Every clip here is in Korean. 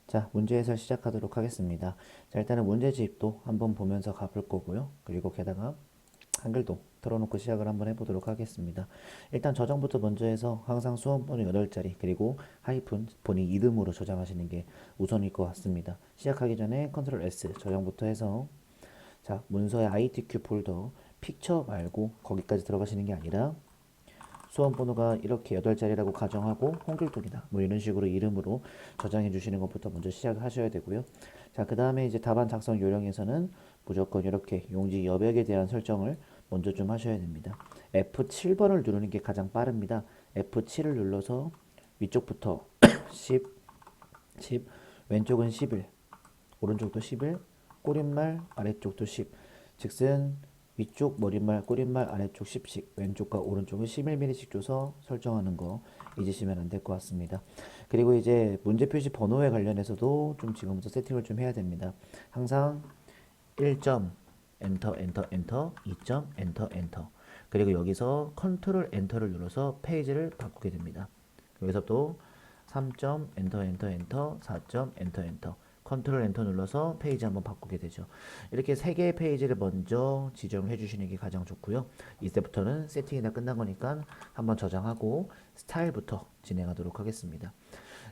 자, 문제 해설 시작하도록 하겠습니다. 자, 일단은 문제집도 한번 보면서 가볼 거고요. 그리고 게다가 한글도 틀어놓고 시작을 한번 해보도록 하겠습니다. 일단 저장부터 먼저 해서 항상 수험번호 8자리 그리고 하이픈 본인 이름으로 저장하시는 게 우선일 것 같습니다. 시작하기 전에 컨트롤 S 저장부터 해서 자, 문서의 ITQ 폴더 픽처 말고 거기까지 들어가시는 게 아니라 수험 번호가 이렇게 8자리라고 가정하고 홍길동이다 뭐 이런 식으로 이름으로 저장해 주시는 것부터 먼저 시작하셔야 되고요. 자, 그 다음에 이제 답안 작성 요령에서는 무조건 이렇게 용지 여백에 대한 설정을 먼저 좀 하셔야 됩니다. F7번을 누르는 게 가장 빠릅니다. F7을 눌러서 위쪽부터 10, 10, 왼쪽은 11, 오른쪽도 11, 꼬릿말 아래쪽도 10, 즉슨 위쪽 머릿말 꼬릿말 아래쪽 10씩 왼쪽과 오른쪽은 11mm씩 줘서 설정하는 거 잊으시면 안 될 것 같습니다. 그리고 이제 문제 표시 번호에 관련해서도 좀 지금부터 세팅을 좀 해야 됩니다. 항상 1점 엔터 엔터 엔터 2점 엔터 엔터 그리고 여기서 컨트롤 엔터를 눌러서 페이지를 바꾸게 됩니다. 여기서 또 3점 엔터 엔터 엔터 4점 엔터 엔터 컨트롤 엔터 눌러서 페이지 한번 바꾸게 되죠. 이렇게 3개의 페이지를 먼저 지정해 주시는 게 가장 좋고요. 이때부터는 세팅이 다 끝난 거니까 한번 저장하고 스타일부터 진행하도록 하겠습니다.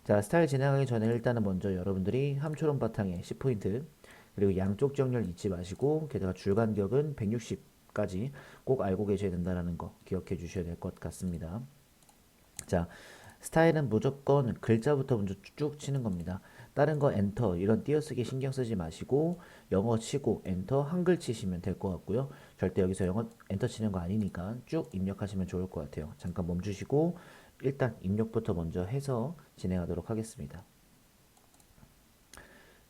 자, 스타일 진행하기 전에 일단은 먼저 여러분들이 함초롬 바탕에 10포인트 그리고 양쪽 정렬 잊지 마시고 게다가 줄 간격은 160까지 꼭 알고 계셔야 된다는 거 기억해 주셔야 될 것 같습니다. 자, 스타일은 무조건 글자부터 먼저 쭉 치는 겁니다. 다른 거 엔터 이런 띄어쓰기 신경 쓰지 마시고 영어 치고 엔터 한글 치시면 될 것 같고요. 절대 여기서 영어 엔터 치는 거 아니니까 쭉 입력하시면 좋을 것 같아요. 잠깐 멈추시고 일단 입력부터 먼저 해서 진행하도록 하겠습니다.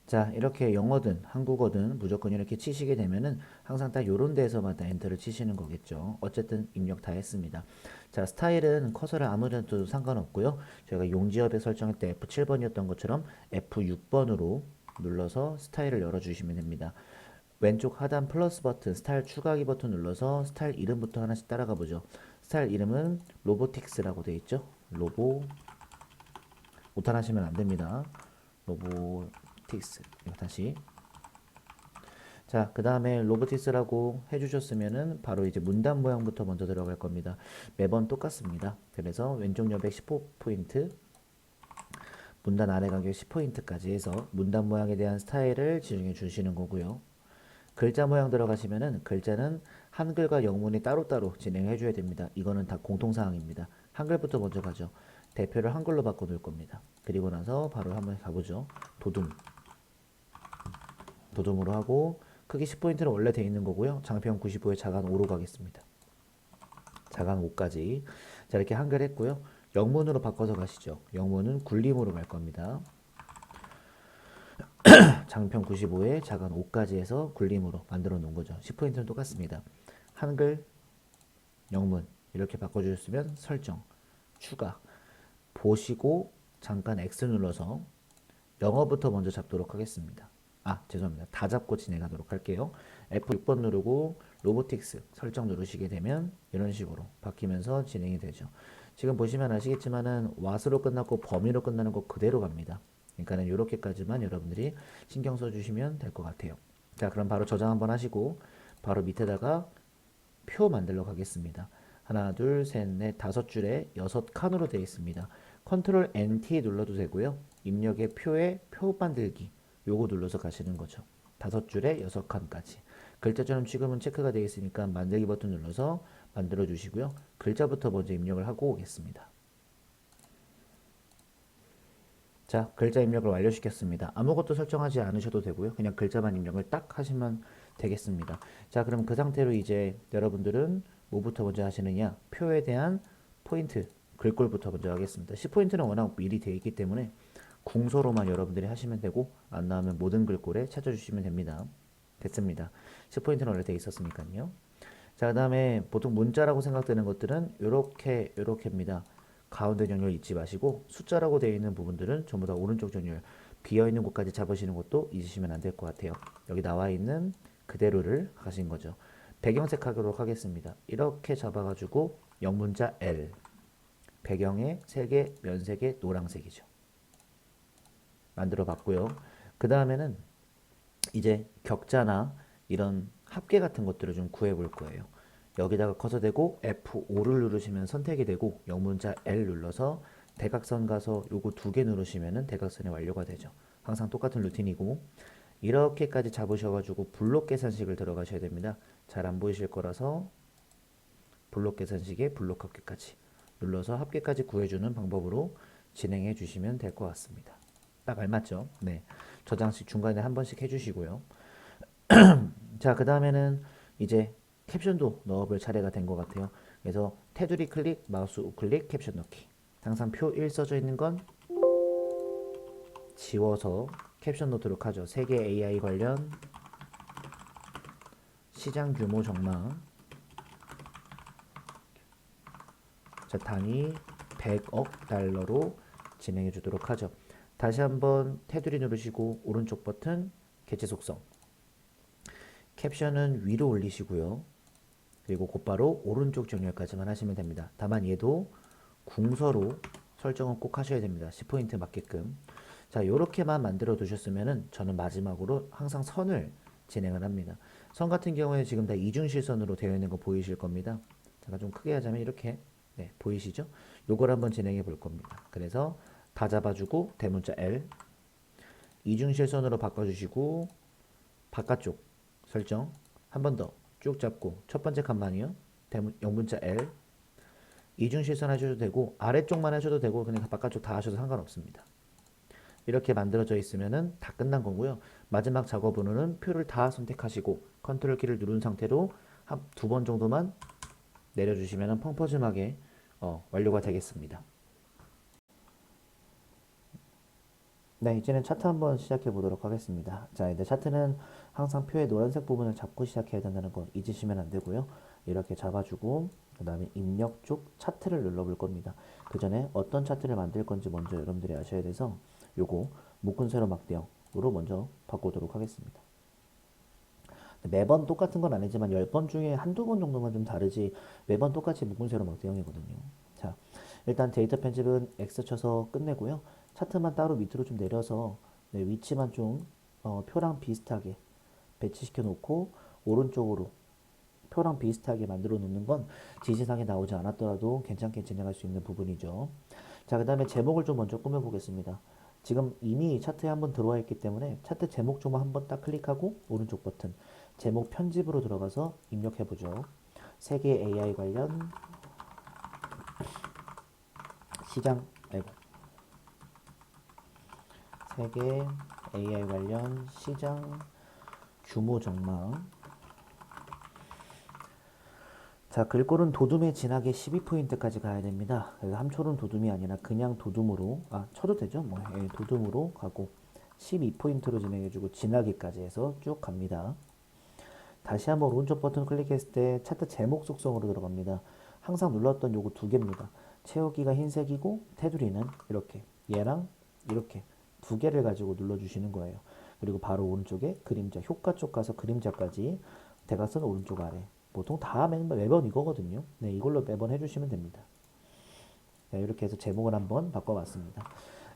자, 이렇게 영어든 한국어든 무조건 이렇게 치시게 되면은 항상 딱 요런 데에서마다 엔터를 치시는 거겠죠. 어쨌든 입력 다 했습니다. 자, 스타일은 커서를 아무 데나 둬도 상관없고요. 저희가 용지업에 설정할 때 F7번이었던 것처럼 F6번으로 눌러서 스타일을 열어주시면 됩니다. 왼쪽 하단 플러스 버튼 스타일 추가하기 버튼 눌러서 스타일 이름부터 하나씩 따라가 보죠. 스타일 이름은 로보틱스라고 되어 있죠. 로보 오탄하시면 안 됩니다. 로보틱스. 이거 다시. 자, 그 다음에 로보틱스라고 해주셨으면은 바로 이제 문단 모양부터 먼저 들어갈 겁니다. 매번 똑같습니다. 그래서 왼쪽 여백 15포인트, 문단 아래 간격 10포인트까지 해서 문단 모양에 대한 스타일을 지정해 주시는 거고요. 글자 모양 들어가시면은 글자는 한글과 영문이 따로따로 진행해 줘야 됩니다. 이거는 다 공통사항입니다. 한글부터 먼저 가죠. 대표를 한글로 바꿔놓을 겁니다. 그리고 나서 바로 한번 가보죠. 도둠. 도둠으로 하고 크기 10포인트는 원래 돼 있는 거고요. 장평 95에 자간 5로 가겠습니다. 자간 5까지. 자, 이렇게 한글 했고요. 영문으로 바꿔서 가시죠. 영문은 굴림으로 갈 겁니다. 장평 95에 자간 5까지 해서 굴림으로 만들어 놓은 거죠. 10포인트는 똑같습니다. 한글, 영문 이렇게 바꿔주셨으면 설정, 추가, 보시고 잠깐 X 눌러서 영어부터 먼저 잡도록 하겠습니다. 아, 죄송합니다. 다 잡고 진행하도록 할게요. F6번 누르고 로보틱스 설정 누르시게 되면 이런 식으로 바뀌면서 진행이 되죠. 지금 보시면 아시겠지만은 왓으로 끝났고 범위로 끝나는 거 그대로 갑니다. 그러니까는 이렇게까지만 여러분들이 신경 써주시면 될 것 같아요. 자, 그럼 바로 저장 한번 하시고 바로 밑에다가 표 만들러 가겠습니다. 하나, 둘, 셋, 넷, 5줄에 6칸으로 되어 있습니다. 컨트롤 NT 눌러도 되고요. 입력의 표에 표 만들기 요거 눌러서 가시는 거죠. 5줄에 6칸까지. 글자처럼 지금은 체크가 되어 있으니까 만들기 버튼 눌러서 만들어 주시고요. 글자부터 먼저 입력을 하고 오겠습니다. 자, 글자 입력을 완료시켰습니다. 아무것도 설정하지 않으셔도 되고요. 그냥 글자만 입력을 딱 하시면 되겠습니다. 자, 그럼 그 상태로 이제 여러분들은 뭐부터 먼저 하시느냐? 표에 대한 포인트, 글꼴부터 먼저 하겠습니다. 10포인트는 워낙 미리 되어 있기 때문에 궁서로만 여러분들이 하시면 되고 안 나오면 모든 글꼴에 찾아주시면 됩니다. 됐습니다. 10포인트는 원래 되어 있었으니까요. 자, 그 다음에 보통 문자라고 생각되는 것들은 요렇게입니다. 가운데 정렬 잊지 마시고 숫자라고 되어 있는 부분들은 전부 다 오른쪽 정렬 비어있는 곳까지 잡으시는 것도 잊으시면 안 될 것 같아요. 여기 나와 있는 그대로를 하신 거죠. 배경색 하도록 하겠습니다. 이렇게 잡아가지고 영문자 L 배경에 색의 면색의 노란색이죠. 만들어 봤고요. 그 다음에는 이제 격자나 이런 합계 같은 것들을 좀 구해 볼 거예요. 여기다가 커서 대고 F5를 누르시면 선택이 되고 영문자 L 눌러서 대각선 가서 요거 두 개 누르시면은 대각선이 완료가 되죠. 항상 똑같은 루틴이고 이렇게까지 잡으셔가지고 블록 계산식을 들어가셔야 됩니다. 잘 안 보이실 거라서 블록 계산식에 블록 합계까지 눌러서 합계까지 구해주는 방법으로 진행해 주시면 될 것 같습니다. 딱 알맞죠? 네. 저장식 중간에 한 번씩 해주시고요. 자, 그 다음에는 이제 캡션도 넣어볼 차례가 된 것 같아요. 그래서 테두리 클릭, 마우스 우클릭, 캡션 넣기. 항상 표 1 써져 있는 건 지워서 캡션 넣도록 하죠. 세계 AI 관련 시장 규모 전망. 자, 단위 100억 달러로 진행해 주도록 하죠. 다시 한번 테두리 누르시고 오른쪽 버튼 개체 속성. 캡션은 위로 올리시고요. 그리고 곧바로 오른쪽 정렬까지만 하시면 됩니다. 다만 얘도 궁서로 설정은 꼭 하셔야 됩니다. 10포인트 맞게끔. 자, 요렇게만 만들어 두셨으면은 저는 마지막으로 항상 선을 진행을 합니다. 선 같은 경우에 지금 다 이중실선으로 되어 있는 거 보이실 겁니다. 제가 좀 크게 하자면 이렇게 네, 보이시죠? 요걸 한번 진행해 볼 겁니다. 그래서 다 잡아주고 대문자 L 이중실선으로 바꿔주시고 바깥쪽 설정 한 번 더 쭉 잡고 첫 번째 칸만이요. 영문자 L 이중실선 하셔도 되고 아래쪽만 하셔도 되고 그냥 바깥쪽 다 하셔도 상관없습니다. 이렇게 만들어져 있으면은 다 끝난 거고요. 마지막 작업으로는 표를 다 선택하시고 컨트롤 키를 누른 상태로 한 두 번 정도만 내려주시면 펑퍼짐하게 완료가 되겠습니다. 네, 이제는 차트 한번 시작해 보도록 하겠습니다. 자, 이제 차트는 항상 표의 노란색 부분을 잡고 시작해야 된다는 거 잊으시면 안 되고요. 이렇게 잡아주고 그 다음에 입력 쪽 차트를 눌러볼 겁니다. 그 전에 어떤 차트를 만들 건지 먼저 여러분들이 아셔야 돼서 요거 묶은 세로 막대형으로 먼저 바꾸도록 하겠습니다. 매번 똑같은 건 아니지만 10번 중에 한두 번 정도만 좀 다르지 매번 똑같이 묶은 세로 막대형이거든요. 자, 일단 데이터 편집은 X 쳐서 끝내고요. 차트만 따로 밑으로 좀 내려서 네, 위치만 좀 표랑 비슷하게 배치시켜 놓고 오른쪽으로 표랑 비슷하게 만들어 놓는 건 지시사항에 나오지 않았더라도 괜찮게 진행할 수 있는 부분이죠. 자, 그 다음에 제목을 좀 먼저 꾸며 보겠습니다. 지금 이미 차트에 한번 들어와 있기 때문에 차트 제목 좀 한번 딱 클릭하고 오른쪽 버튼 제목 편집으로 들어가서 입력해 보죠. 세계 AI 관련 시장 아이고 세계 AI 관련 시장 규모 전망. 자, 글꼴은 도둠에 진하게 12포인트까지 가야 됩니다. 그래서 함초는 도둠이 아니라 그냥 도둠으로 쳐도 되죠. 뭐 도둠으로 가고 12포인트로 진행해주고 진하게까지 해서 쭉 갑니다. 다시 한번 오른쪽 버튼 클릭했을 때 차트 제목 속성으로 들어갑니다. 항상 눌렀던 요거 두 개입니다. 채우기가 흰색이고 테두리는 이렇게 얘랑 이렇게 두 개를 가지고 눌러주시는 거예요. 그리고 바로 오른쪽에 그림자 효과 쪽 가서 그림자까지 대각선 오른쪽 아래 보통 다 매번 이거거든요. 네, 이걸로 매번 해주시면 됩니다. 네, 이렇게 해서 제목을 한번 바꿔봤습니다.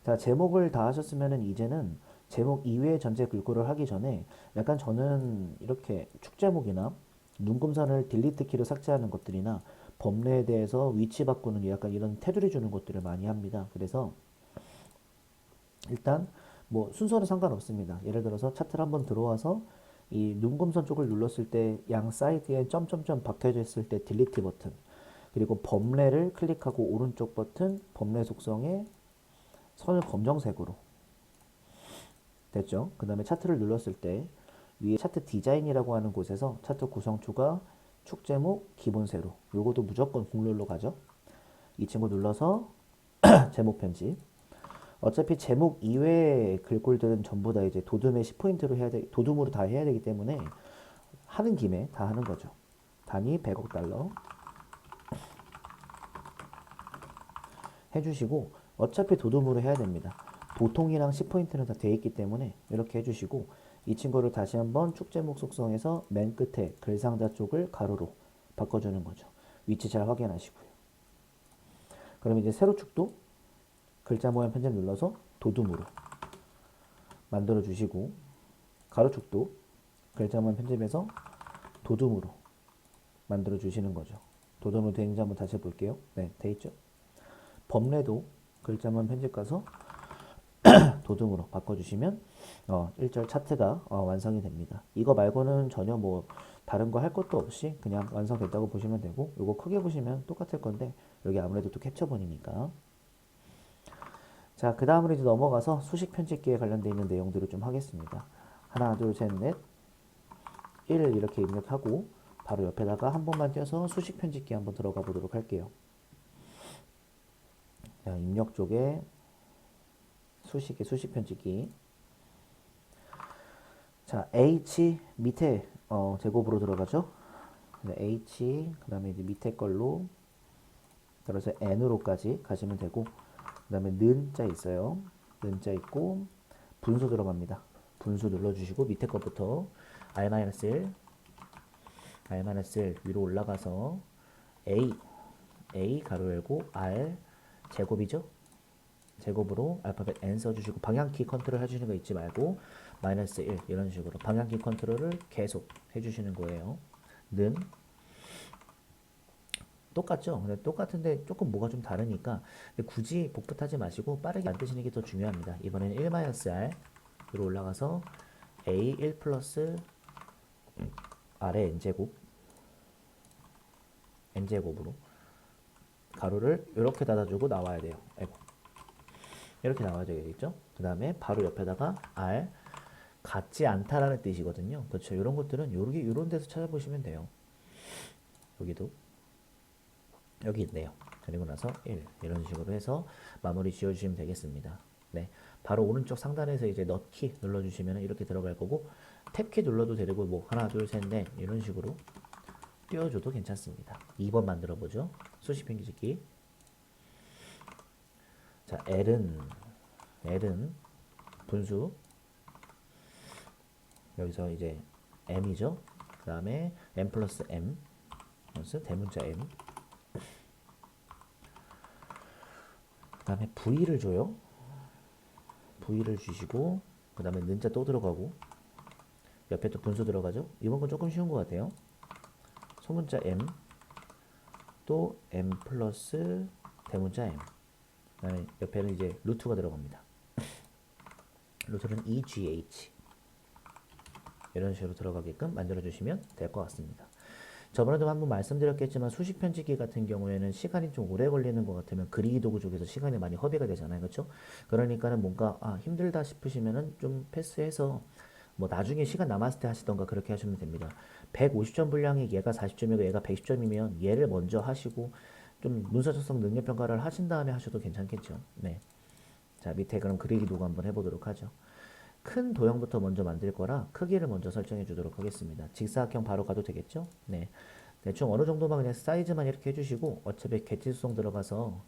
자, 제목을 다 하셨으면은 이제는 제목 이외의 전체 글꼴을 하기 전에 약간 저는 이렇게 축 제목이나 눈금선을 딜리트 키로 삭제하는 것들이나 범례에 대해서 위치 바꾸는 약간 이런 테두리 주는 것들을 많이 합니다. 그래서 일단 뭐 순서는 상관없습니다. 예를 들어서 차트를 한번 들어와서 이 눈금선 쪽을 눌렀을 때 양 사이드에 점점점 박혀져 있을 때 딜리트 버튼 그리고 범례를 클릭하고 오른쪽 버튼 범례 속성에 선을 검정색으로 됐죠. 그 다음에 차트를 눌렀을 때 위에 차트 디자인이라고 하는 곳에서 차트 구성초가 축 제목 기본 세로 요것도 무조건 국룰로 가죠. 이 친구 눌러서 제목 편집. 어차피 제목 이외의 글꼴들은 전부 다 이제 도둠에 10포인트로 해야 돼, 도둠으로 다 해야 되기 때문에 하는 김에 다 하는 거죠. 단위 100억 달러 해주시고 어차피 도둠으로 해야 됩니다. 보통이랑 10포인트는 다 돼 있기 때문에 이렇게 해주시고 이 친구를 다시 한번 축 제목 속성에서 맨 끝에 글상자 쪽을 가로로 바꿔주는 거죠. 위치 잘 확인하시고요. 그럼 이제 세로 축도 글자 모양 편집 눌러서 도둠으로 만들어 주시고 가로축도 글자만 편집해서 도둠으로 만들어 주시는 거죠. 도둠으로 되어 있는지 한번 다시 볼게요. 네, 돼 있죠. 범례도 글자만 편집 가서 도둠으로 바꿔주시면 1절 차트가 완성이 됩니다. 이거 말고는 전혀 뭐 다른 거 할 것도 없이 그냥 완성됐다고 보시면 되고, 이거 크게 보시면 똑같을 건데 여기 아무래도 또 캡처본이니까. 자, 그 다음으로 이제 넘어가서 수식 편집기에 관련되어 있는 내용들을 좀 하겠습니다. 하나, 둘, 셋, 넷, 1 이렇게 입력하고 바로 옆에다가 한 번만 띄워서 수식 편집기 한번 들어가 보도록 할게요. 자, 입력 쪽에 수식의 수식 편집기. 자, H 밑에 제곱으로 들어가죠. H 그 다음에 이제 밑에 걸로 따라서 N으로까지 가시면 되고, 그 다음에 는자 있어요. 는자 있고 분수 들어갑니다. 분수 눌러주시고 밑에 것부터 R-1 R-1 위로 올라가서 A 가로 열고 R 제곱이죠. 제곱으로 알파벳 N 써주시고 방향키 컨트롤 해주시는 거 잊지 말고 -1 이런 식으로 방향키 컨트롤을 계속 해주시는 거예요. 는 똑같죠? 근데 똑같은데 조금 뭐가 좀 다르니까 굳이 복붙하지 마시고 빠르게 만드시는 게 더 중요합니다. 이번에는 1-R 위로 올라가서 A 1 플러스 R의 N제곱으로 가로를 이렇게 닫아주고 나와야 돼요. 이렇게 나와야 되겠죠? 그 다음에 바로 옆에다가 R 같지 않다라는 뜻이거든요. 그렇죠? 이런 것들은 이런 데서 찾아보시면 돼요. 여기도 여기 있네요. 그리고 나서 1 이런 식으로 해서 마무리 지어주시면 되겠습니다. 네, 바로 오른쪽 상단에서 이제 넣기 눌러주시면 이렇게 들어갈 거고, 탭키 눌러도 되고 뭐 하나 둘 셋 넷 이런 식으로 띄워줘도 괜찮습니다. 2번 만들어 보죠. 수식 편집기. 자, L은 분수, 여기서 이제 M이죠. 그 다음에 M 플러스 M 플러스 대문자 M, 그 다음에 V를 줘요. V를 주시고 그 다음에 는자 또 들어가고 옆에 또 분수 들어가죠. 이번 건 조금 쉬운 것 같아요. 소문자 M 또 M 플러스 대문자 M, 그 다음에 옆에는 이제 루트가 들어갑니다. 루트는 EGH 이런 식으로 들어가게끔 만들어 주시면 될 것 같습니다. 저번에도 한번 말씀드렸겠지만 수식 편집기 같은 경우에는 시간이 좀 오래 걸리는 것 같으면 그리기 도구 쪽에서 시간이 많이 허비가 되잖아요. 그렇죠? 그러니까는 뭔가 힘들다 싶으시면은 좀 패스해서 뭐 나중에 시간 남았을 때 하시던가 그렇게 하시면 됩니다. 150점 분량이 얘가 40점이고 얘가 110점이면 얘를 먼저 하시고 좀 문서 작성 능력 평가를 하신 다음에 하셔도 괜찮겠죠. 네. 자, 밑에 그럼 그리기 도구 한번 해보도록 하죠. 큰 도형부터 먼저 만들 거라 크기를 먼저 설정해 주도록 하겠습니다. 직사각형 바로 가도 되겠죠? 네. 대충 어느 정도만 그냥 사이즈만 이렇게 해주시고, 어차피 개체수송 들어가서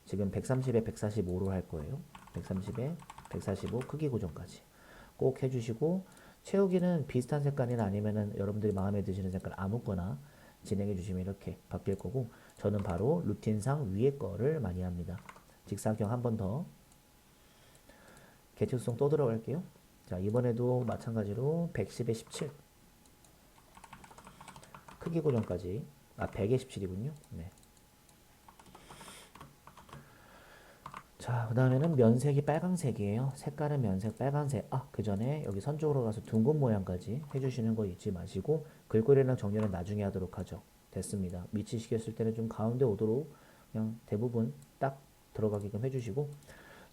지금 130에 145로 할 거예요. 130에 145 크기 고정까지 꼭 해주시고, 채우기는 비슷한 색깔이나 아니면은 여러분들이 마음에 드시는 색깔 아무거나 진행해 주시면 이렇게 바뀔 거고, 저는 바로 루틴상 위에 거를 많이 합니다. 직사각형 한 번 더 개체수송 또 들어갈게요. 자, 이번에도 마찬가지로 110에 17 크기 고정까지 100에 17이군요. 네. 자, 그 다음에는 면색이 빨강색이에요. 색깔은 면색 빨강색. 그 전에 여기 선 쪽으로 가서 둥근 모양까지 해주시는 거 잊지 마시고 글꼴이랑 정렬은 나중에 하도록 하죠. 됐습니다. 미치시켰을 때는 좀 가운데 오도록 그냥 대부분 딱 들어가게끔 해주시고,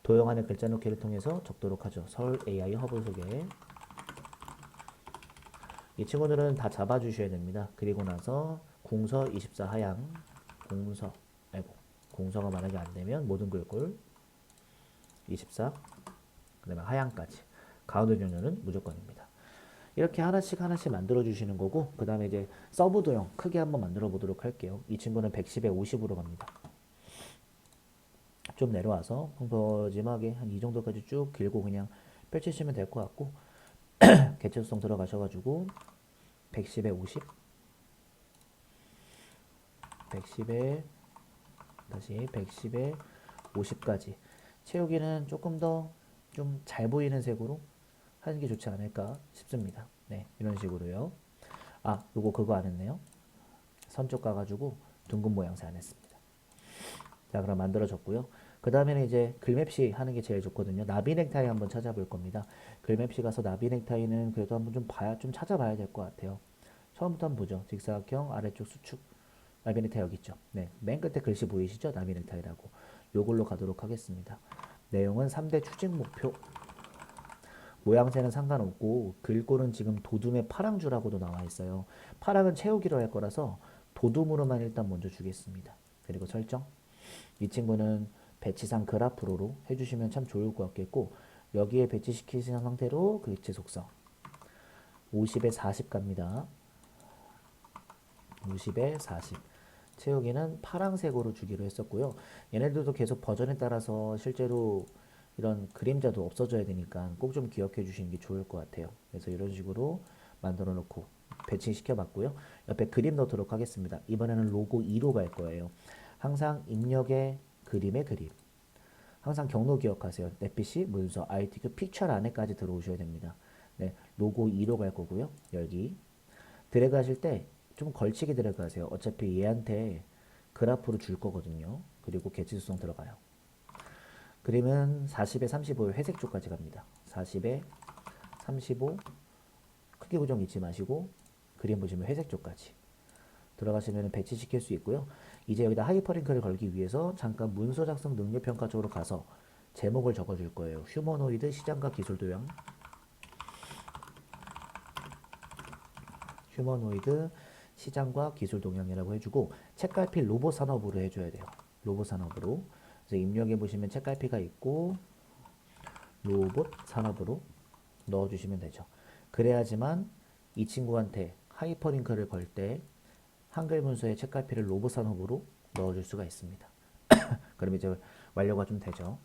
도형 안에 글자 넣기를 통해서 적도록 하죠. 서울 AI 허브 소개. 이 친구들은 다 잡아주셔야 됩니다. 그리고 나서 궁서 24 하향, 궁서가 만약에 안되면 모든 글꼴 24, 그 다음에 하향까지. 가운데 정렬은 무조건입니다. 이렇게 하나씩 만들어 주시는 거고, 그 다음에 이제 서브 도형 크게 한번 만들어 보도록 할게요. 이 친구는 110에 50으로 갑니다. 좀 내려와서 펑퍼짐하게 한 이 정도까지 쭉 길고 그냥 펼치시면 될 것 같고, 개체수성 들어가셔가지고 110에 50, 110에 다시 110에 50까지 채우기는 조금 더 좀 잘 보이는 색으로 하는 게 좋지 않을까 싶습니다. 네, 이런 식으로요. 아, 요거 그거 안 했네요. 선 쪽 가가지고 둥근 모양새 안 했습니다. 자, 그럼 만들어졌고요. 그 다음에는 이제 글맵시 하는 게 제일 좋거든요. 나비 넥타이 한번 찾아볼 겁니다. 글맵시 가서 나비 넥타이는 그래도 한번 좀 찾아봐야 될 것 같아요. 처음부터 한번 보죠. 직사각형 아래쪽 수축 나비 넥타이 여기 있죠. 네, 맨 끝에 글씨 보이시죠? 나비 넥타이라고. 요걸로 가도록 하겠습니다. 내용은 3대 추진 목표. 모양새는 상관없고 글꼴은 지금 도둠의 파랑주라고도 나와 있어요. 파랑은 채우기로 할 거라서 도둠으로만 일단 먼저 주겠습니다. 그리고 설정. 이 친구는 배치상 그래프로 해주시면 참 좋을 것 같겠고 여기에 배치시키신 상태로 글체 속성 50에 40 갑니다. 50에 40 채우기는 파란색으로 주기로 했었고요. 얘네들도 계속 버전에 따라서 실제로 이런 그림자도 없어져야 되니까 꼭 좀 기억해 주시는 게 좋을 것 같아요. 그래서 이런 식으로 만들어 놓고 배치시켜 봤고요. 옆에 그림 넣도록 하겠습니다. 이번에는 로고 2로 갈 거예요. 항상 입력의 그림의 그림. 항상 경로 기억하세요. 넷빛이 문서, ITQ 픽처 안에까지 들어오셔야 됩니다. 네, 로고 2로 갈 거고요. 여기 드래그 하실 때 좀 걸치게 드래그 하세요. 어차피 얘한테 그래프로 줄 거거든요. 그리고 개체수성 들어가요. 그림은 40에 35의 회색 쪽까지 갑니다. 40에 35 크기 고정 잊지 마시고 그림 보시면 회색 쪽까지 들어가시면 배치시킬 수 있고요. 이제 여기다 하이퍼링크를 걸기 위해서 잠깐 문서 작성 능력 평가 쪽으로 가서 제목을 적어줄 거예요. 휴머노이드 시장과 기술 도형. 휴머노이드 시장과 기술 동향이라고 해주고 책갈피 로봇 산업으로 해줘야 돼요. 로봇 산업으로. 그래서 입력해 보시면 책갈피가 있고 로봇 산업으로 넣어주시면 되죠. 그래야지만 이 친구한테 하이퍼링크를 걸 때 한글 문서의 책갈피를 로봇 산업으로 넣어줄 수가 있습니다. 그럼 이제 완료가 좀 되죠.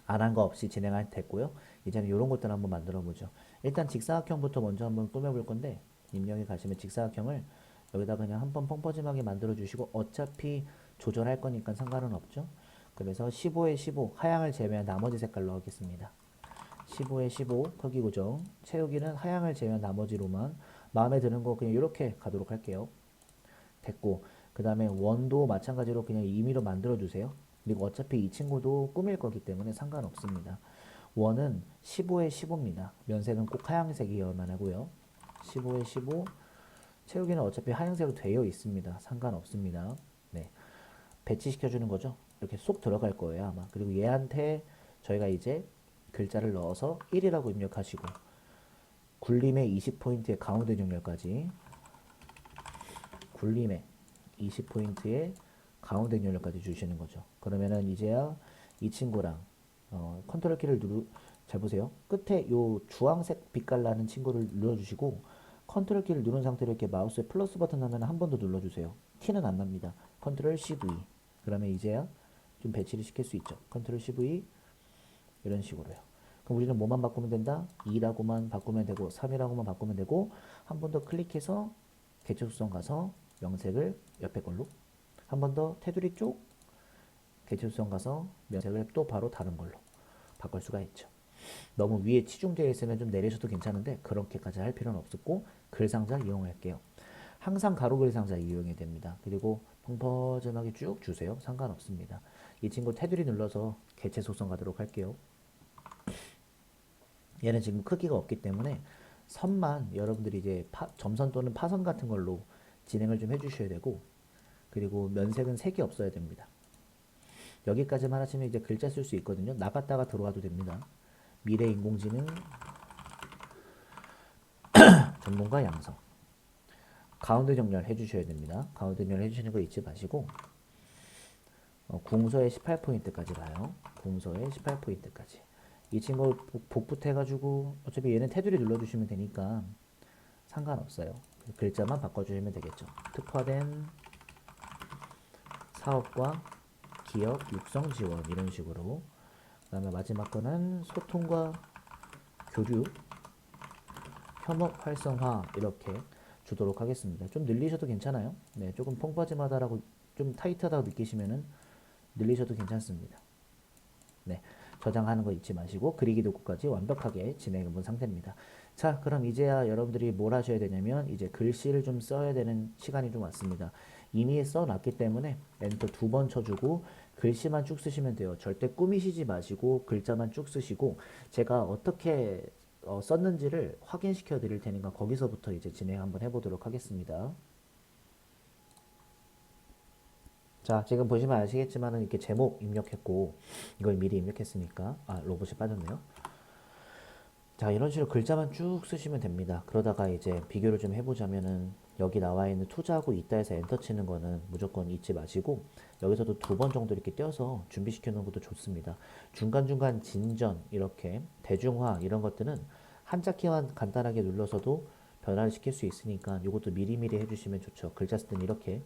안 한 거 없이 진행할 됐고요. 이제는 이런 것들 한번 만들어 보죠. 일단 직사각형부터 먼저 한번 꾸며볼 건데 입력에 가시면 직사각형을 여기다 그냥 한번 펑퍼짐하게 만들어 주시고 어차피 조절할 거니까 상관은 없죠. 그래서 15에 15 하향을 제외한 나머지 색깔로 하겠습니다. 15에 15 크기 고정 채우기는 하향을 제외한 나머지로만 마음에 드는 거 그냥 이렇게 가도록 할게요. 됐고 그 다음에 원도 마찬가지로 그냥 임의로 만들어 주세요. 그리고 어차피 이 친구도 꾸밀 거기 때문에 상관없습니다. 원은 15에 15입니다. 면색은 꼭 하얀색이어야만 하고요. 15에 15 채우기는 어차피 하얀색으로 되어 있습니다. 상관없습니다. 네, 배치시켜 주는 거죠. 이렇게 쏙 들어갈 거예요 아마. 그리고 얘한테 저희가 이제 글자를 넣어서 1이라고 입력하시고 굴림의 20포인트의 가운데 정렬까지 굴림의 20포인트의 가운데 정렬까지 주시는 거죠. 그러면은 이제야 이 친구랑 컨트롤 키를 잘 보세요. 끝에 요 주황색 빛깔 나는 친구를 눌러주시고 컨트롤 키를 누른 상태로 이렇게 마우스에 플러스 버튼 하면 한 번 더 눌러주세요. 티는 안 납니다. 컨트롤 CV. 그러면 이제야 좀 배치를 시킬 수 있죠. 컨트롤 CV 이런 식으로요. 그럼 우리는 뭐만 바꾸면 된다? 2라고만 바꾸면 되고 3이라고만 바꾸면 되고 한 번 더 클릭해서 개체 수성 가서 명색을 옆에 걸로 한 번 더 테두리 쪽 개체 수성 가서 명색을 또 바로 다른 걸로 바꿀 수가 있죠. 너무 위에 치중되어 있으면 좀 내리셔도 괜찮은데 그렇게까지 할 필요는 없었고 글상자 이용할게요. 항상 가로 글상자 이용해야 됩니다. 그리고 펑퍼짐하게 쭉 주세요. 상관없습니다. 이 친구 테두리 눌러서 개체 속성 가도록 할게요. 얘는 지금 크기가 없기 때문에 선만 여러분들이 이제 점선 또는 파선 같은 걸로 진행을 좀 해주셔야 되고 그리고 면색은 색이 없어야 됩니다. 여기까지만 하시면 이제 글자 쓸 수 있거든요. 나갔다가 들어와도 됩니다. 미래 인공지능 전문가 양성 가운데 정렬 해주셔야 됩니다. 가운데 정렬 해주시는 거 잊지 마시고 궁서에 18포인트까지 가요. 궁서에 18포인트까지 이 친구 복붙 해가지고 어차피 얘는 테두리 눌러주시면 되니까 상관없어요. 글자만 바꿔주시면 되겠죠. 특화된 사업과 기업 육성 지원 이런 식으로 그 다음에 마지막 거는 소통과 교류 협업 활성화 이렇게 주도록 하겠습니다. 좀 늘리셔도 괜찮아요. 네, 조금 펑퍼짐하다라고 좀 타이트하다고 느끼시면은 늘리셔도 괜찮습니다. 네, 저장하는 거 잊지 마시고 그리기 도구까지 완벽하게 진행해 본 상태입니다. 자, 그럼 이제야 여러분들이 뭘 하셔야 되냐면 이제 글씨를 좀 써야 되는 시간이 좀 왔습니다. 이미 써놨기 때문에 엔터 2번 쳐주고 글씨만 쭉 쓰시면 돼요. 절대 꾸미시지 마시고 글자만 쭉 쓰시고 제가 어떻게 썼는지를 확인시켜 드릴 테니까 거기서부터 이제 진행 한번 해보도록 하겠습니다. 자, 지금 보시면 아시겠지만은 이렇게 제목 입력했고 이걸 미리 입력했으니까 로봇이 빠졌네요. 자, 이런 식으로 글자만 쭉 쓰시면 됩니다. 그러다가 이제 비교를 좀 해보자면은 여기 나와 있는 투자하고 있다 해서 엔터 치는 거는 무조건 잊지 마시고 여기서도 2번 정도 이렇게 띄어서 준비시켜 놓은 것도 좋습니다. 중간중간 진전, 이렇게 대중화 이런 것들은 한자 키만 간단하게 눌러서도 변화를 시킬 수 있으니까 이것도 미리미리 해주시면 좋죠. 글자 쓸 때는 이렇게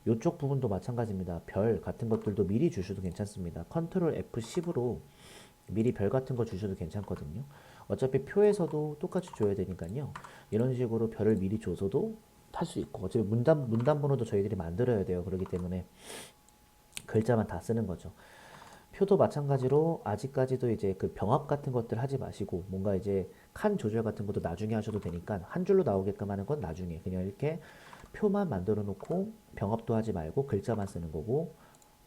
이쪽 부분도 마찬가지입니다. 별 같은 것들도 미리 주셔도 괜찮습니다. 컨트롤 F10으로 미리 별 같은 거 주셔도 괜찮거든요. 어차피 표에서도 똑같이 줘야 되니까요. 이런 식으로 별을 미리 줘서도 탈 수 있고 어차피 문단 번호도 저희들이 만들어야 돼요. 그렇기 때문에 글자만 다 쓰는 거죠. 표도 마찬가지로 아직까지도 이제 그 병합 같은 것들 하지 마시고 뭔가 이제 칸 조절 같은 것도 나중에 하셔도 되니까 한 줄로 나오게끔 하는 건 나중에 그냥 이렇게 표만 만들어 놓고 병합도 하지 말고 글자만 쓰는 거고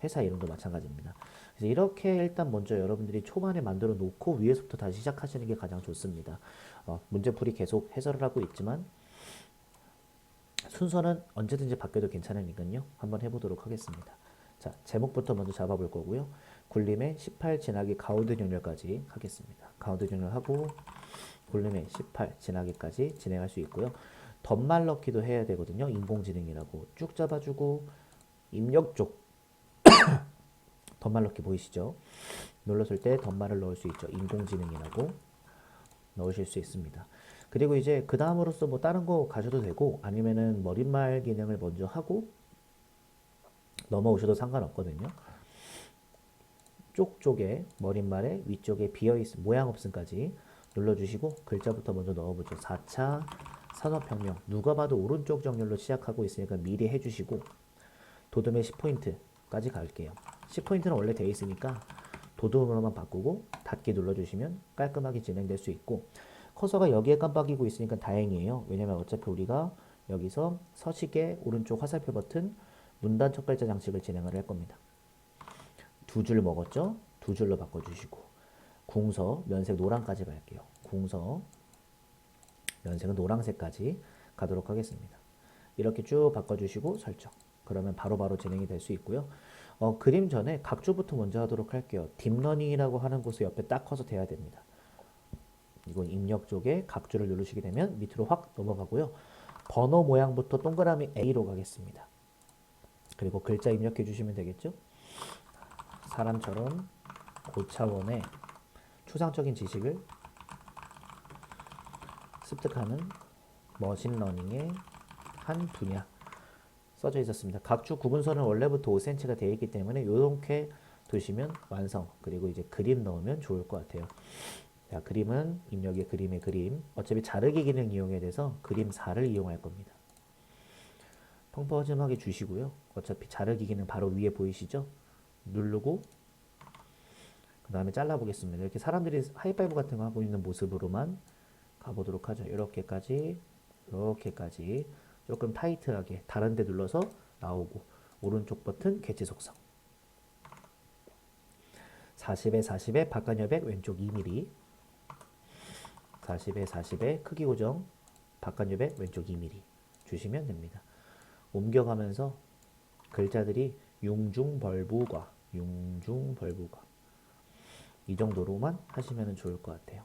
회사 이름도 마찬가지입니다. 그래서 이렇게 일단 먼저 여러분들이 초반에 만들어 놓고 위에서부터 다시 시작하시는 게 가장 좋습니다. 문제풀이 계속 해설을 하고 있지만 순서는 언제든지 바뀌어도 괜찮으니까요. 한번 해보도록 하겠습니다. 자, 제목부터 먼저 잡아볼 거고요. 굴림의 18 지나기 가우드 정렬까지 하겠습니다. 가우드 정렬하고 굴림의 18 지나기까지 진행할 수 있고요. 덧말 넣기도 해야 되거든요. 인공지능이라고 쭉 잡아주고 입력 쪽 덧말 넣기 보이시죠? 눌렀을 때 덧말을 넣을 수 있죠. 인공지능이라고 넣으실 수 있습니다. 그리고 이제 그 다음으로서 뭐 다른 거 가셔도 되고 아니면은 머릿말 기능을 먼저 하고 넘어오셔도 상관없거든요. 쪽쪽에 머릿말에 위쪽에 비어있음 모양 없음까지 눌러주시고 글자부터 먼저 넣어보죠. 4차 산업혁명 누가 봐도 오른쪽 정렬로 시작하고 있으니까 미리 해주시고 도둠의 10포인트까지 갈게요. 10포인트는 원래 돼 있으니까 도둠으로만 바꾸고 닫기 눌러주시면 깔끔하게 진행될 수 있고 커서가 여기에 깜빡이고 있으니까 다행이에요. 왜냐면 어차피 우리가 여기서 서식의 오른쪽 화살표 버튼 문단 첫 글자 장식을 진행을 할 겁니다. 2줄 먹었죠? 2줄로 바꿔주시고 궁서 면색 노란까지 갈게요. 궁서 면색은 노란색까지 가도록 하겠습니다. 이렇게 쭉 바꿔주시고 설정. 그러면 바로바로 진행이 될 수 있고요. 그림 전에 각주부터 먼저 하도록 할게요. 딥러닝이라고 하는 곳에 옆에 딱 커서 돼야 됩니다. 이건 입력 쪽에 각주를 누르시게 되면 밑으로 확 넘어가고요. 번호 모양부터 동그라미 A로 가겠습니다. 그리고 글자 입력해 주시면 되겠죠. 사람처럼 고차원의 추상적인 지식을 습득하는 머신러닝의 한 분야 써져 있었습니다. 각주 구분선은 원래부터 5cm가 되어 있기 때문에 이렇게 두시면 완성. 그리고 이제 그림 넣으면 좋을 것 같아요. 자, 그림은 입력의 그림의 그림. 어차피 자르기 기능 이용에 대해서 그림 4를 이용할 겁니다. 펑퍼짐하게 주시고요. 어차피 자르기 기능 바로 위에 보이시죠? 누르고 그 다음에 잘라보겠습니다. 이렇게 사람들이 하이파이브 같은 거 하고 있는 모습으로만 가보도록 하죠. 이렇게까지 조금 타이트하게 다른 데 눌러서 나오고 오른쪽 버튼 개체 속성 40에 40에 바깥 여백 왼쪽 2mm 40에 40에 크기 고정 바깥 여백 왼쪽 2mm 주시면 됩니다. 옮겨가면서 글자들이 융중벌부과 이 정도로만 하시면 좋을 것 같아요.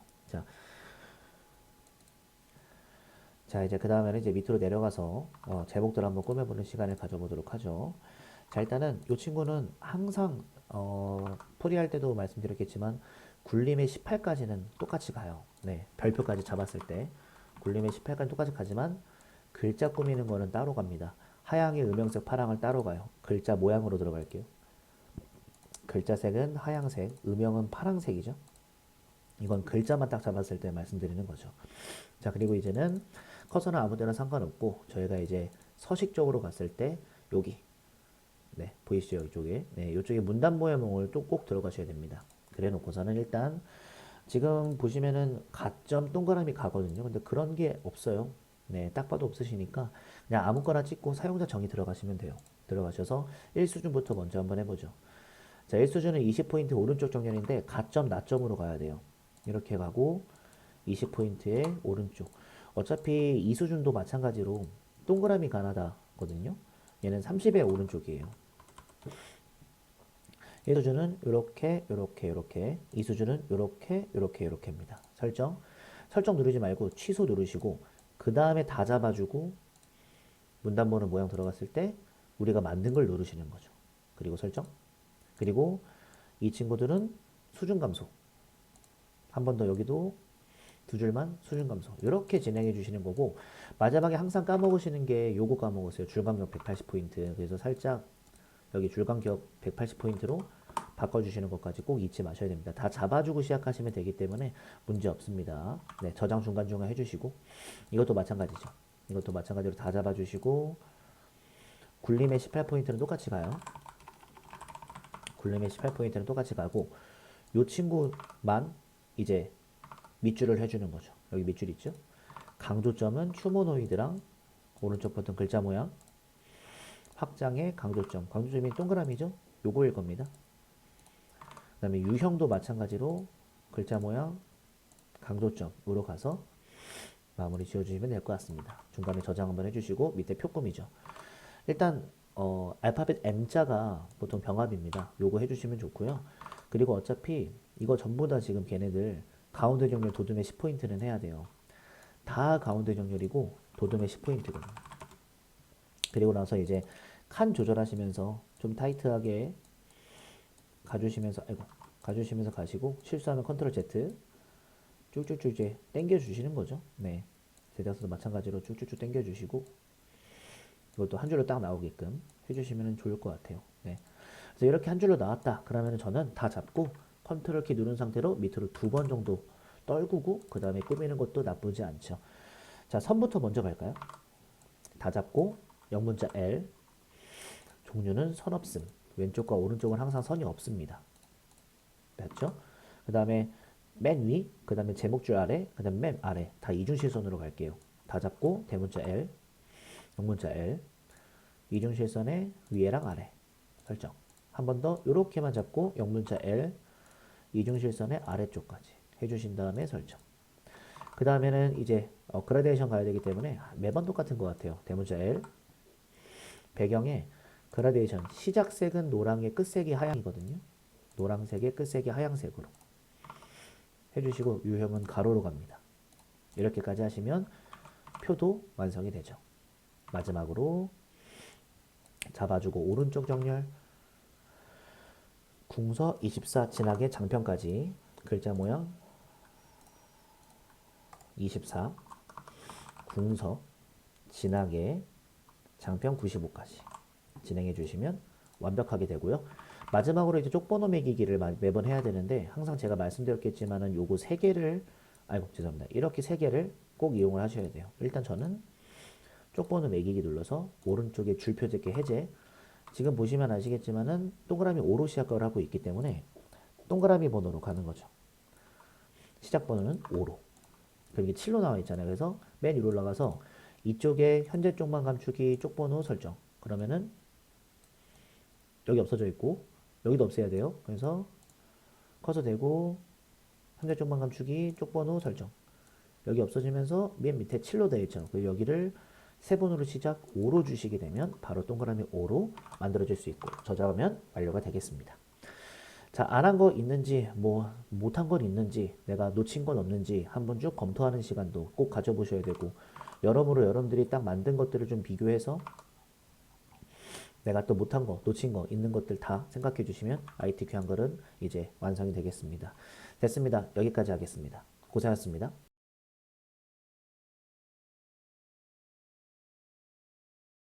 자 이제 그 다음에는 이제 밑으로 내려가서 제목들 한번 꾸며보는 시간을 가져보도록 하죠. 자 일단은 이 친구는 항상 풀이할 때도 말씀드렸겠지만 굴림의 18까지는 똑같이 가요. 네, 별표까지 잡았을 때 굴림의 18까지 똑같이 가지만 글자 꾸미는 거는 따로 갑니다. 하양의 음영색 파랑을 따로 가요. 글자 모양으로 들어갈게요. 글자 색은 하양색, 음영은 파랑색이죠. 이건 글자만 딱 잡았을 때 말씀드리는 거죠. 자 그리고 이제는 커서는 아무 데나 상관없고 저희가 이제 서식 쪽으로 갔을 때 여기 네 보이시죠? 이쪽에 네 이쪽에 문단 모양을 또 꼭 들어가셔야 됩니다. 그래 놓고서는 일단 지금 보시면은 가점 동그라미 가거든요. 근데 그런 게 없어요. 네, 딱 봐도 없으시니까 그냥 아무거나 찍고 사용자 정의 들어가시면 돼요. 들어가셔서 1수준부터 먼저 한번 해보죠. 자, 1수준은 20포인트 오른쪽 정렬인데 가점, 나점으로 가야 돼요. 이렇게 가고 20포인트의 오른쪽. 어차피 2수준도 마찬가지로 동그라미 가나다거든요. 얘는 30의 오른쪽이에요. 1수준은 이렇게 이렇게 이렇게 2수준은 이렇게 이렇게 이렇게입니다. 설정 누르지 말고 취소 누르시고 그 다음에 다 잡아주고 문단번호 모양 들어갔을 때 우리가 만든 걸 누르시는 거죠. 그리고 설정. 그리고 이 친구들은 수준 감소. 한 번 더 여기도 두 줄만 수준 감소. 이렇게 진행해 주시는 거고 마지막에 항상 까먹으시는 게 요거 까먹으세요. 줄간격 180포인트. 그래서 살짝 여기 줄간격 180포인트로 바꿔주시는 것까지 꼭 잊지 마셔야 됩니다. 다 잡아주고 시작하시면 되기 때문에 문제 없습니다. 네, 저장 중간중간 해주시고 이것도 마찬가지죠. 이것도 마찬가지로 다 잡아주시고 굴림의 18포인트는 똑같이 가요. 굴림의 18포인트는 똑같이 가고 이 친구만 이제 밑줄을 해주는 거죠. 여기 밑줄 있죠? 강조점은 휴머노이드랑 오른쪽 버튼 글자 모양 확장의 강조점. 강조점이 동그라미죠? 요거일 겁니다. 그 다음에 유형도 마찬가지로 글자 모양 강조점으로 가서 마무리 지어주시면 될 것 같습니다. 중간에 저장 한번 해주시고 밑에 표금이죠. 일단 알파벳 M자가 보통 병합입니다. 요거 해주시면 좋고요. 그리고 어차피 이거 전부 다 지금 걔네들 가운데 정렬 도둠의 10포인트는 해야 돼요. 다 가운데 정렬이고 도둠의 10포인트거든요. 그리고 나서 이제 칸 조절하시면서 좀 타이트하게 가주시면서 가시고 실수하면 컨트롤 Z 쭉쭉쭉 이제 당겨 주시는 거죠. 네. 제작서도 마찬가지로 쭉쭉쭉 당겨 주시고 이것도 한 줄로 딱 나오게끔 해주시면 좋을 것 같아요. 네. 그래서 이렇게 한 줄로 나왔다. 그러면 저는 다 잡고 컨트롤 키 누른 상태로 밑으로 두 번 정도 떨구고 그 다음에 꾸미는 것도 나쁘지 않죠. 자, 선부터 먼저 갈까요? 다 잡고 영문자 L 종류는 선 없음. 왼쪽과 오른쪽은 항상 선이 없습니다. 됐죠? 그 다음에 맨 위, 그 다음에 제목줄 아래, 그 다음에 맨 아래 다 이중실선으로 갈게요. 다 잡고 대문자 L, 영문자 L, 이중실선의 위에랑 아래 설정. 한 번 더 이렇게만 잡고 영문자 L, 이중실선의 아래쪽까지 해주신 다음에 설정. 그 다음에는 이제 그라데이션 가야 되기 때문에 매번 똑같은 것 같아요. 대문자 L, 배경에 그라데이션 시작색은 노랑의 끝색이 하양이거든요. 노란색의 끝색이 하양색으로 해주시고 유형은 가로로 갑니다. 이렇게까지 하시면 표도 완성이 되죠. 마지막으로 잡아주고 오른쪽 정렬 궁서 24 진하게 장편까지 글자 모양 24 궁서 진하게 장편 95까지 진행해 주시면 완벽하게 되고요. 마지막으로 이제 쪽번호 매기기를 매번 해야 되는데 항상 제가 말씀드렸겠지만은 요거 세 개를 죄송합니다. 이렇게 세 개를 꼭 이용을 하셔야 돼요. 일단 저는 쪽번호 매기기 눌러서 오른쪽에 줄표 제게 해제. 지금 보시면 아시겠지만은 동그라미 5로 시작을 하고 있기 때문에 동그라미 번호로 가는 거죠. 시작 번호는 5로. 그럼 이게 7로 나와 있잖아요. 그래서 맨 위로 올라가서 이쪽에 현재 쪽만 감추기 쪽번호 설정. 그러면은 여기 없어져 있고 여기도 없애야 돼요. 그래서 커서 대고 현재 쪽만 감추기 쪽번호 설정. 여기 없어지면서 맨 밑에 7로 되어 있죠. 그리고 여기를 세 번으로 시작 5로 주시게 되면 바로 동그라미 5로 만들어질 수 있고 저장하면 완료가 되겠습니다. 자, 안 한 거 있는지 뭐 못한 건 있는지 내가 놓친 건 없는지 한번 쭉 검토하는 시간도 꼭 가져보셔야 되고 여러모로 여러분들이 딱 만든 것들을 좀 비교해서 내가 또 못한 거, 놓친 거, 있는 것들 다 생각해 주시면 ITQ 한글은 이제 완성이 되겠습니다. 됐습니다. 여기까지 하겠습니다. 고생하셨습니다.